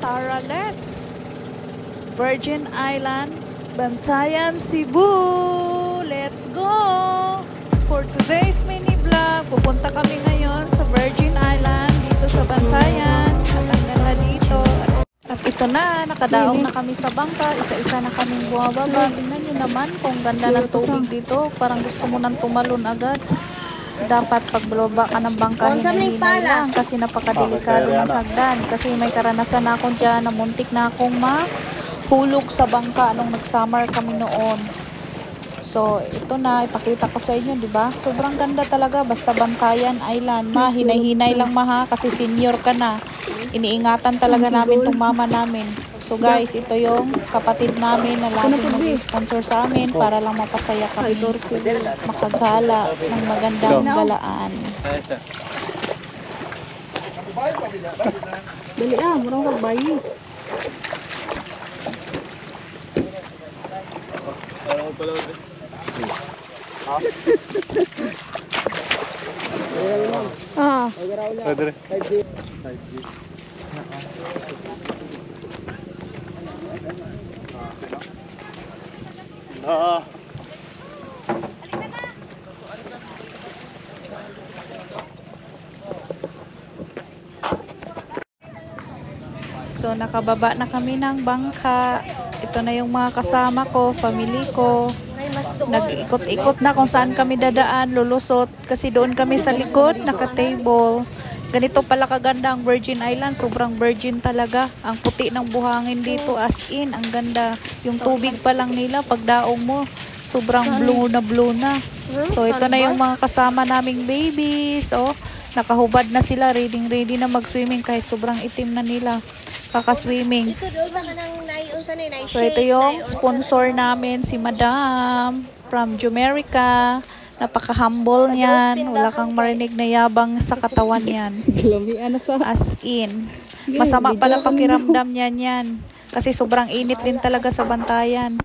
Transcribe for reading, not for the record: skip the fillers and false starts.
Tara, let's! Virgin Island, Bantayan, Cebu! Let's go! For today's mini vlog, pupunta kami ngayon sa Virgin Island, dito sa Bantayan. At ang ganda dito. At ito na, nakadaong na kami sa bangka. Isa-isa na kaming bumababa. Tingnan nyo naman kung ganda ng tubig dito. Parang gusto mo nang tumalon agad. Dapat pag bumaba ka ng bangka, hinay-hinay lang kasi napakadelikado ng hagdan. Kasi may karanasan na ako dyan na muntik na akong mahulog sa bangka nung nag-summer kami noon. So, ito na, ipakita ko sa inyo, di ba? Sobrang ganda talaga, basta Bantayan Island. Hinay-hinay lang kasi senior ka na. Iniingatan talaga namin tong mama namin. So guys, ito yung kapatid namin na laging nag-sponsor sa amin para lang mapasaya kami, makagala ng magandang galaan. Dali murang magbayi. So nakababa na kami ng bangka. Ito na yung mga kasama ko, family ko. Nag-ikot-ikot na kung saan kami dadaan, lulusot. Kasi doon kami sa likod, naka-table. Ganito pala kaganda ang Virgin Island. Sobrang virgin talaga. Ang puti ng buhangin dito, as in, ang ganda. Yung tubig pa lang nila, pag daong mo, sobrang blue na blue na. So ito na yung mga kasama naming babies. Oh, nakahubad na sila, ready na mag-swimming kahit sobrang itim na nila. Kaka-swimming. So ito yung sponsor namin, si Madam from Jumerica. Napaka-humble niyan. Wala kang marinig na yabang sa katawan niyan. As in. Masama pala pakiramdam niyan yan. Kasi sobrang init din talaga sa Bantayan.